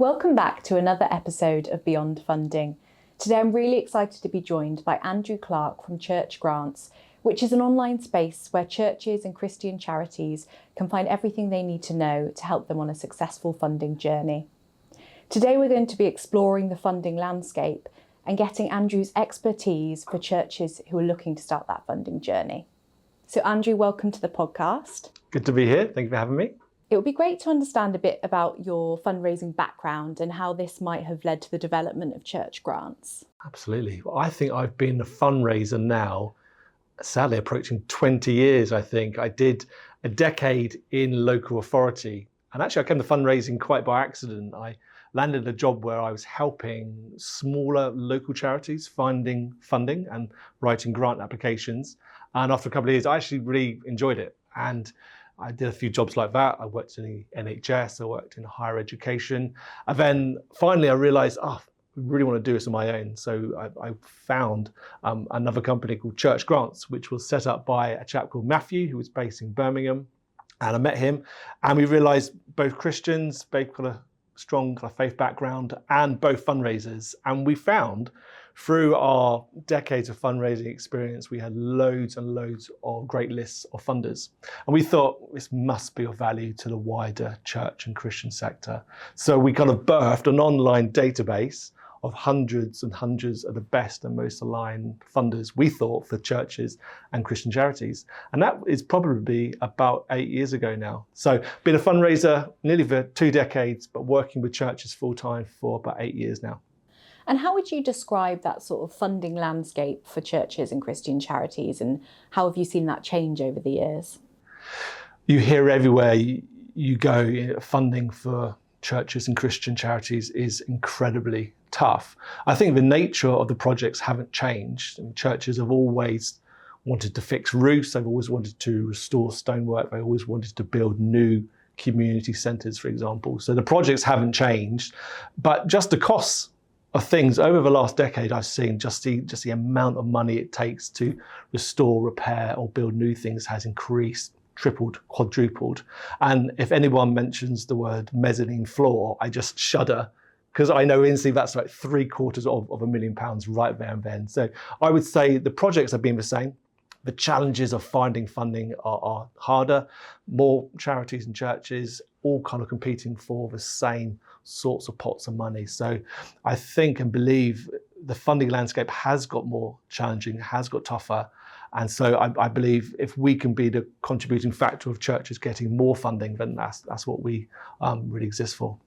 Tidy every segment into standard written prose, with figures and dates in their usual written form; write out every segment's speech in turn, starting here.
Welcome back to another episode of Beyond Funding. Today I'm really excited to be joined by Andrew Clark from Church Grants, which is an online space where churches and Christian charities can find everything they need to know to help them on a successful funding journey. Today we're going to be exploring the funding landscape and getting Andrew's expertise for churches who are looking to start that funding journey. So Andrew, welcome to the podcast. Good to be here. Thank you for having me. It would be great to understand a bit about your fundraising background and how this might have led to the development of Church Grants. Absolutely. Well, I think I've been a fundraiser now, sadly approaching 20 years, I think. I did a decade in local authority. And actually I came to fundraising quite by accident. I landed a job where I was helping smaller local charities finding funding and writing grant applications. And after a couple of years, I actually really enjoyed it. And I did a few jobs like that. I worked in the NHS, I worked in higher education. And then finally I realized, I really want to do this on my own. So I found another company called Church Grants, which was set up by a chap called Matthew, who was based in Birmingham. And I met him and we realized both Christians, both got a strong kind of faith background and both fundraisers. And we found through our decades of fundraising experience, we had loads and loads of great lists of funders. And we thought this must be of value to the wider church and Christian sector. So we kind of birthed an online database of hundreds and hundreds of the best and most aligned funders, we thought, for churches and Christian charities. And that is probably about 8 years ago now. So been a fundraiser nearly for 2 decades, but working with churches full time for about 8 years now. And how would you describe that sort of funding landscape for churches and Christian charities, and how have you seen that change over the years? You hear everywhere you go, funding for churches and Christian charities is incredibly tough. I think the nature of the projects haven't changed. And churches have always wanted to fix roofs, they've always wanted to restore stonework, they always wanted to build new community centres, for example. So the projects haven't changed, but just the costs of things over the last decade, I've seen just the amount of money it takes to restore, repair, or build new things has increased, tripled, quadrupled. And if anyone mentions the word mezzanine floor, I just shudder, because I know instantly that's like £750,000 of £1 million right there and then. So I would say the projects have been the same. The challenges of finding funding are harder. More charities and churches all kind of competing for the same sorts of pots of money. So I think and believe the funding landscape has got more challenging, has got tougher. And so I believe if we can be the contributing factor of churches getting more funding, then that's what we really exist for.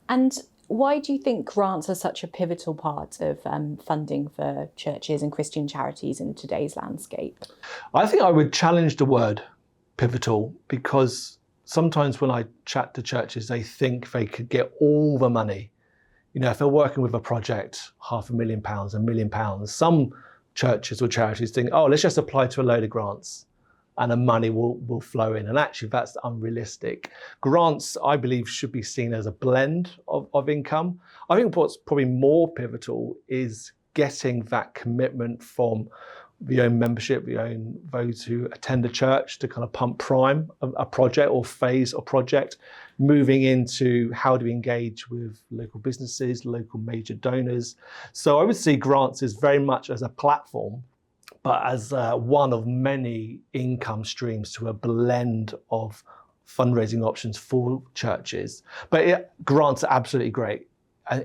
And why do you think grants are such a pivotal part of funding for churches and Christian charities in today's landscape? I think I would challenge the word pivotal, because sometimes when I chat to churches, they think they could get all the money. You know, if they're working with a project, £500,000, £1 million, some churches or charities think, let's just apply to a load of grants and the money will flow in. And actually that's unrealistic. Grants, I believe, should be seen as a blend of income. I think what's probably more pivotal is getting that commitment from the own membership, those who attend a church, to kind of pump prime a project or phase a project, moving into how do we engage with local businesses, local major donors. So I would see grants as very much as a platform, but as one of many income streams to a blend of fundraising options for churches. But grants are absolutely great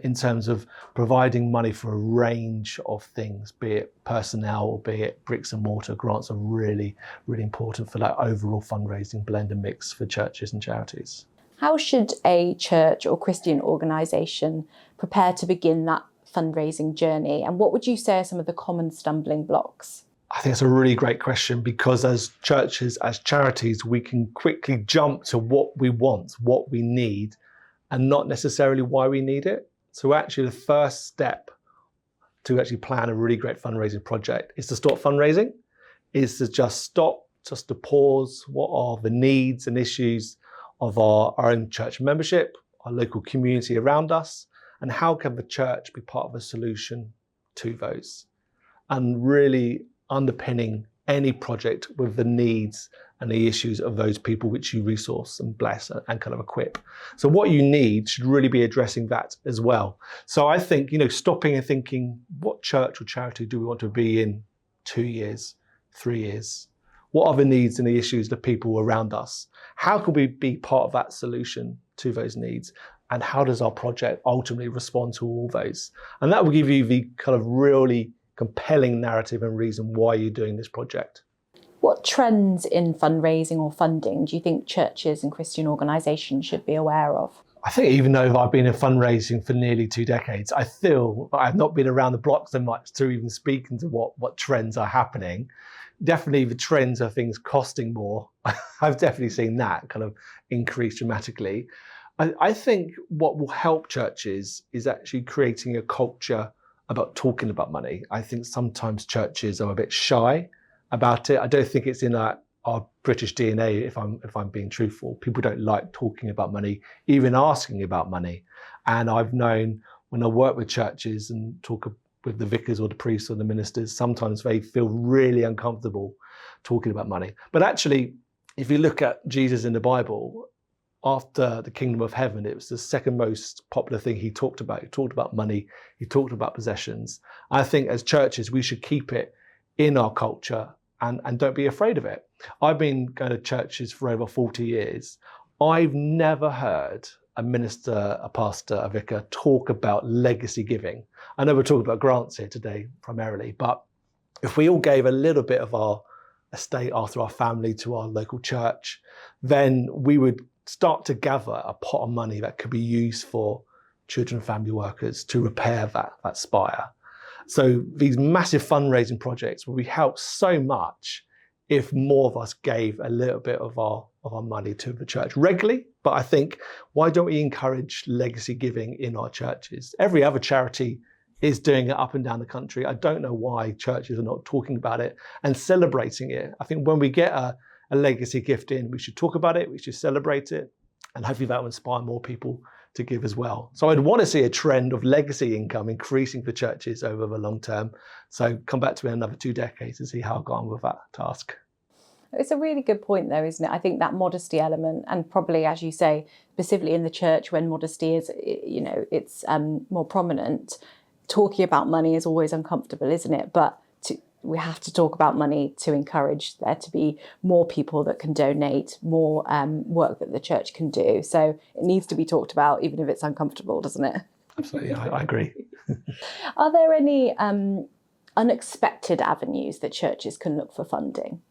in terms of providing money for a range of things, be it personnel or be it bricks and mortar. Grants are really, really important for that overall fundraising blend and mix for churches and charities. How should a church or Christian organisation prepare to begin that fundraising journey? And what would you say are some of the common stumbling blocks? I think it's a really great question, because as churches, as charities, we can quickly jump to what we want, what we need, and not necessarily why we need it. So actually the first step to actually plan a really great fundraising project is to stop fundraising, is to just stop, just to pause. What are the needs and issues of our own church membership, our local community around us, and how can the church be part of a solution to those? And really underpinning any project with the needs and the issues of those people which you resource and bless and kind of equip. So what you need should really be addressing that as well. So I think, stopping and thinking, what church or charity do we want to be in 2 years, 3 years? What are the needs and the issues of the people around us? How can we be part of that solution to those needs? And how does our project ultimately respond to all those? And that will give you the kind of really compelling narrative and reason why you're doing this project. What trends in fundraising or funding do you think churches and Christian organisations should be aware of? I think even though I've been in fundraising for nearly 2 decades, I feel I've not been around the block so much to even speak into what trends are happening. Definitely the trends of things costing more. I've definitely seen that kind of increase dramatically. I think what will help churches is actually creating a culture about talking about money. I think sometimes churches are a bit shy about it. I don't think it's in our British DNA, if I'm being truthful. People don't like talking about money, even asking about money. And I've known when I work with churches and talk with the vicars or the priests or the ministers, sometimes they feel really uncomfortable talking about money. But actually, if you look at Jesus in the Bible, after the kingdom of heaven, it was the second most popular thing he talked about. He talked about money, he talked about possessions. I think as churches, we should keep it in our culture and don't be afraid of it. I've been going to churches for over 40 years. I've never heard a minister, a pastor, a vicar talk about legacy giving. I know we're talking about grants here today primarily, but if we all gave a little bit of our estate after our family to our local church, then we would start to gather a pot of money that could be used for children and family workers to repair that spire. So these massive fundraising projects will be helped so much if more of us gave a little bit of our money to the church regularly. But I think, why don't we encourage legacy giving in our churches? Every other charity is doing it up and down the country. I don't know why churches are not talking about it and celebrating it. I think when we get a legacy gift in, we should talk about it, we should celebrate it, and hopefully that will inspire more people to give as well. So I'd want to see a trend of legacy income increasing for churches over the long term. So come back to me in another 2 decades and see how I've gone with that task. It's a really good point though, isn't it? I think that modesty element, and probably, as you say, specifically in the church when modesty is, it's more prominent, talking about money is always uncomfortable, isn't it? But we have to talk about money to encourage there to be more people that can donate, more work that the church can do. So it needs to be talked about, even if it's uncomfortable, doesn't it? Absolutely, I agree. Are there any unexpected avenues that churches can look for funding?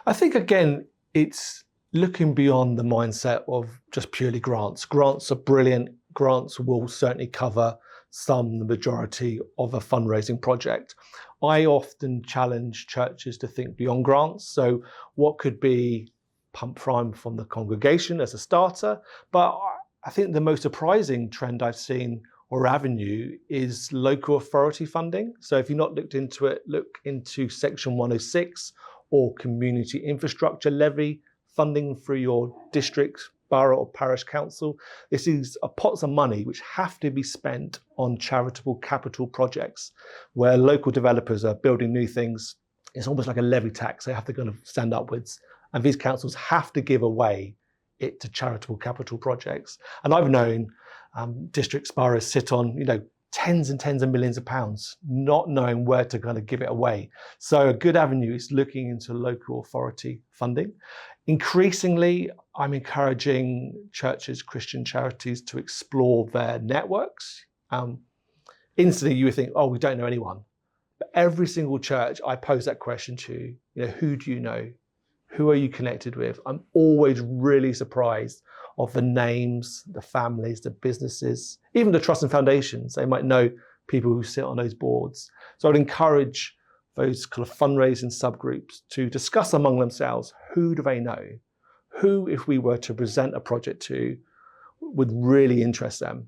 I think, again, it's looking beyond the mindset of just purely grants. Grants are brilliant. Grants will certainly cover the majority of a fundraising project. I often challenge churches to think beyond grants. So what could be pump prime from the congregation as a starter? But I think the most surprising trend I've seen or avenue is local authority funding. So if you've not looked into it, look into Section 106 or community infrastructure levy funding through your district, borough or parish council. This is pots of money which have to be spent on charitable capital projects where local developers are building new things. It's almost like a levy tax. They have to kind of stand upwards. And these councils have to give away it to charitable capital projects. And I've known districts, boroughs sit on, tens and tens of millions of pounds, not knowing where to kind of give it away. So a good avenue is looking into local authority funding. Increasingly, I'm encouraging churches, Christian charities to explore their networks. Instantly you would think, oh, we don't know anyone. But every single church I pose that question to, who do you know? Who are you connected with? I'm always really surprised of the names, the families, the businesses, even the trusts and foundations. They might know people who sit on those boards. So I'd encourage those kind of fundraising subgroups to discuss among themselves, who do they know? Who, if we were to present a project to, would really interest them?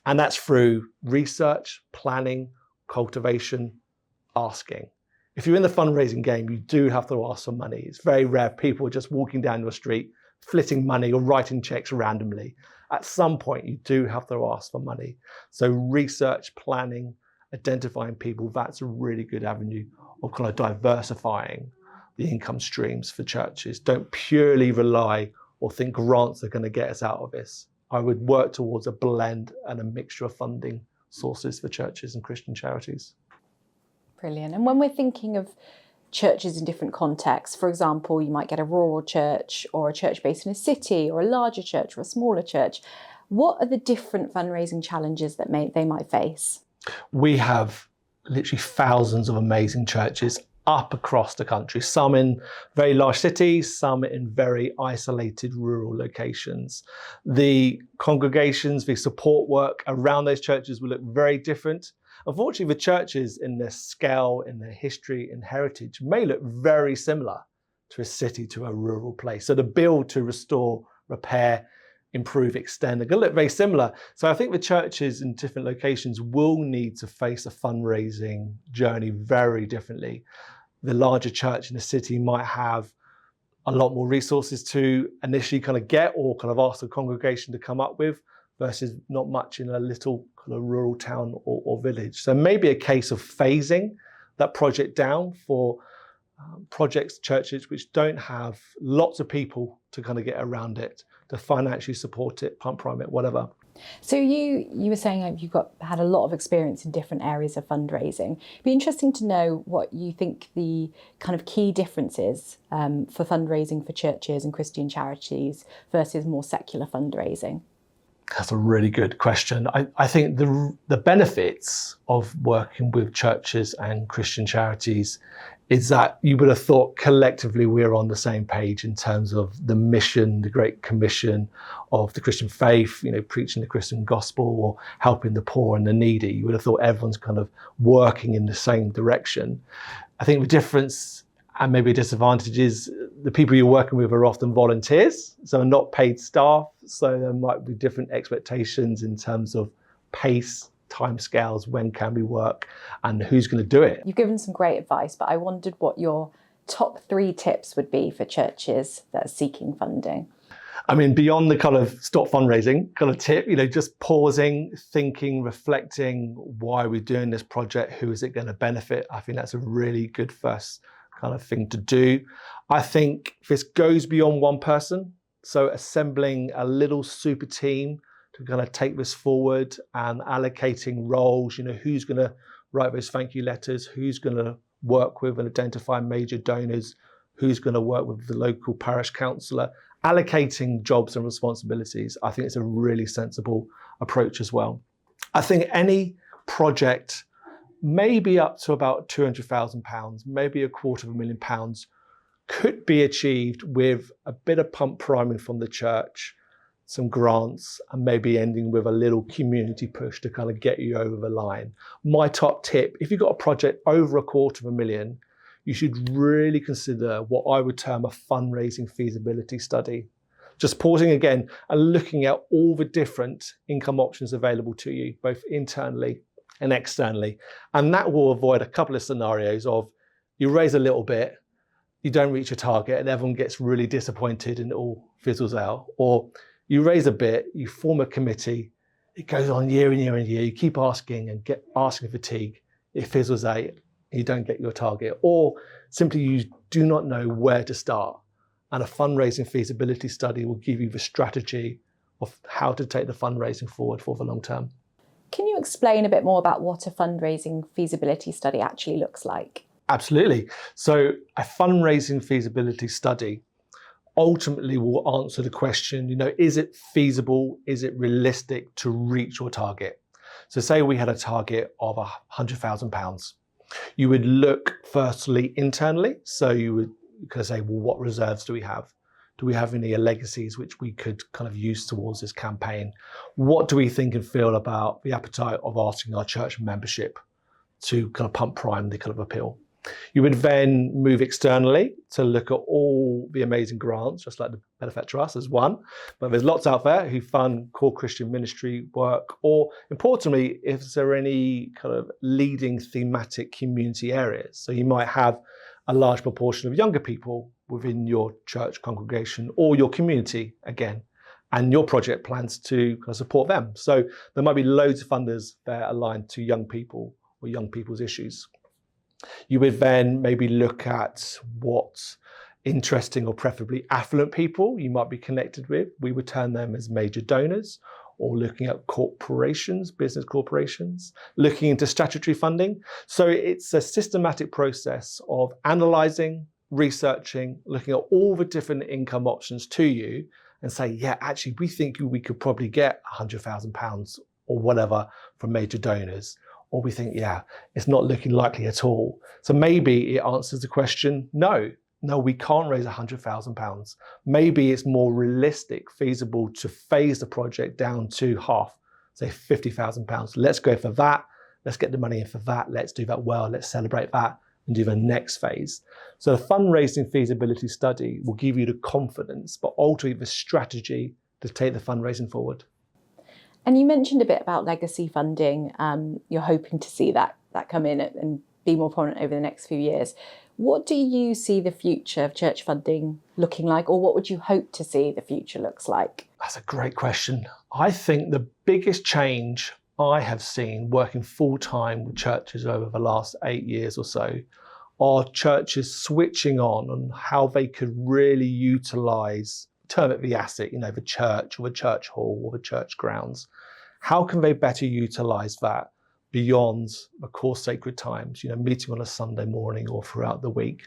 And that's through research, planning, cultivation, asking. If you're in the fundraising game, you do have to ask for money. It's very rare people are just walking down your street, flitting money or writing checks randomly. At some point, you do have to ask for money. So research, planning, identifying people, that's a really good avenue of kind of diversifying the income streams for churches. Don't purely rely or think grants are going to get us out of this. I would work towards a blend and a mixture of funding sources for churches and Christian charities. Brilliant. And when we're thinking of churches in different contexts, for example, you might get a rural church or a church based in a city or a larger church or a smaller church, what are the different fundraising challenges that they might face? We have literally thousands of amazing churches up across the country, some in very large cities, some in very isolated rural locations. The congregations, the support work around those churches will look very different. Unfortunately, the churches in their scale, in their history and heritage may look very similar to a city, to a rural place. So the build, to restore, repair, improve, extend, they're going to look very similar. So I think the churches in different locations will need to face a fundraising journey very differently. The larger church in the city might have a lot more resources to initially kind of get or kind of ask the congregation to come up with, versus not much in a little kind of rural town or village. So maybe a case of phasing that project down for projects, churches which don't have lots of people to kind of get around it, to financially support it, pump prime it, whatever. So you were saying you've had a lot of experience in different areas of fundraising. It'd be interesting to know what you think the kind of key difference is for fundraising for churches and Christian charities versus more secular fundraising. That's a really good question. I think the benefits of working with churches and Christian charities is that you would have thought collectively we're on the same page in terms of the mission, the Great Commission of the Christian faith, preaching the Christian gospel or helping the poor and the needy. You would have thought everyone's kind of working in the same direction. I think the difference and maybe a disadvantage is the people you're working with are often volunteers, so not paid staff. So there might be different expectations in terms of pace, timescales, when can we work, and who's going to do it. You've given some great advice, but I wondered what your top 3 tips would be for churches that are seeking funding. I mean, beyond the kind of stop fundraising kind of tip, just pausing, thinking, reflecting, why are we doing this project? Who is it going to benefit? I think that's a really good first kind of thing to do. I think this goes beyond one person. So assembling a little super team to kind of take this forward and allocating roles, who's going to write those thank you letters, who's going to work with and identify major donors, who's going to work with the local parish councillor, allocating jobs and responsibilities. I think it's a really sensible approach as well. I think any project, maybe up to about £200,000, maybe £250,000, could be achieved with a bit of pump priming from the church, some grants, and maybe ending with a little community push to kind of get you over the line. My top tip, if you've got a project over £250,000, you should really consider what I would term a fundraising feasibility study. Just pausing again and looking at all the different income options available to you, both internally and externally. And that will avoid a couple of scenarios of you raise a little bit, you don't reach your target and everyone gets really disappointed and it all fizzles out. Or you raise a bit, you form a committee, it goes on year and year and year, you keep asking and get asking fatigue, it fizzles out, you don't get your target. Or simply you do not know where to start. And a fundraising feasibility study will give you the strategy of how to take the fundraising forward for the long term. Can you explain a bit more about what a fundraising feasibility study actually looks like? Absolutely. So a fundraising feasibility study ultimately will answer the question, is it feasible? Is it realistic to reach your target? So say we had a target of £100,000. You would look firstly internally. So you would kind of say, well, what reserves do we have? Do we have any legacies which we could kind of use towards this campaign? What do we think and feel about the appetite of asking our church membership to kind of pump prime the kind of appeal? You would then move externally to look at all the amazing grants, just like the Benefact Trust as one, but there's lots out there who fund core Christian ministry work, or importantly, if there are any kind of leading thematic community areas. So you might have a large proportion of younger people within your church congregation or your community again, and your project plans to kind of support them. So there might be loads of funders that are aligned to young people or young people's issues. You would then maybe look at what interesting or preferably affluent people you might be connected with. We would term them as major donors, or looking at corporations, business corporations, looking into statutory funding. So it's a systematic process of analysing, researching, looking at all the different income options to you and say, yeah, actually, we think we could probably get £100,000 or whatever from major donors. Or we think, yeah, it's not looking likely at all. So maybe it answers the question, no, we can't raise £100,000. Maybe it's more realistic, feasible to phase the project down to half, say £50,000. Let's go for that. Let's get the money in for that. Let's do that well. Let's celebrate that and do the next phase. So the fundraising feasibility study will give you the confidence, but ultimately the strategy to take the fundraising forward. And you mentioned a bit about legacy funding. You're hoping to see that come in and be more prominent over the next few years. What do you see the future of church funding looking like, or what would you hope to see the future looks like? That's a great question. I think the biggest change I have seen working full-time with churches over the last 8 years or so are churches switching on how they could really utilise, term it the asset, the church or the church hall or the church grounds. How can they better utilise that beyond the core sacred times, meeting on a Sunday morning or throughout the week?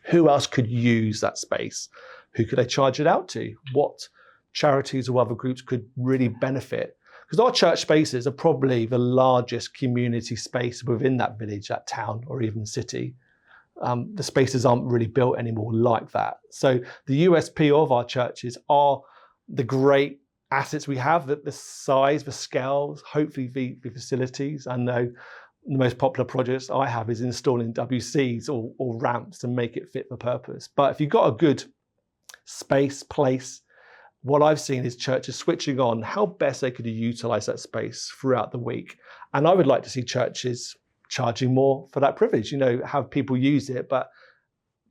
Who else could use that space? Who could they charge it out to? What charities or other groups could really benefit? Because our church spaces are probably the largest community space within that village, that town, or even city. The spaces aren't really built anymore like that. So the USP of our churches are the great assets we have, the size, the scales, hopefully the facilities. I know the most popular projects I have is installing WCs or ramps to make it fit for purpose. But if you've got a good space, place, what I've seen is churches switching on how best they could utilise that space throughout the week. And I would like to see churches charging more for that privilege, have people use it, but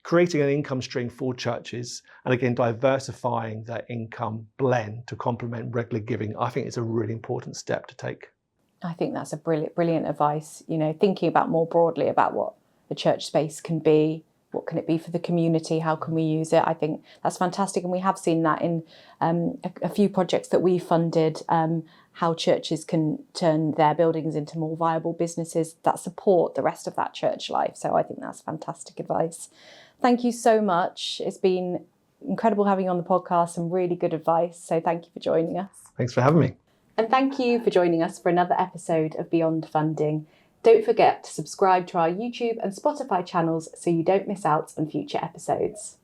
creating an income stream for churches, and again, diversifying that income blend to complement regular giving, I think is a really important step to take. I think that's a brilliant advice. Thinking about more broadly about what the church space can be, what can it be for the community, how can we use it? I think that's fantastic, and we have seen that in a few projects that we funded, how churches can turn their buildings into more viable businesses that support the rest of that church life. So I think that's fantastic advice. Thank you so much. It's been incredible having you on the podcast, some really good advice. So thank you for joining us. Thanks for having me. And thank you for joining us for another episode of Beyond Funding. Don't forget to subscribe to our YouTube and Spotify channels so you don't miss out on future episodes.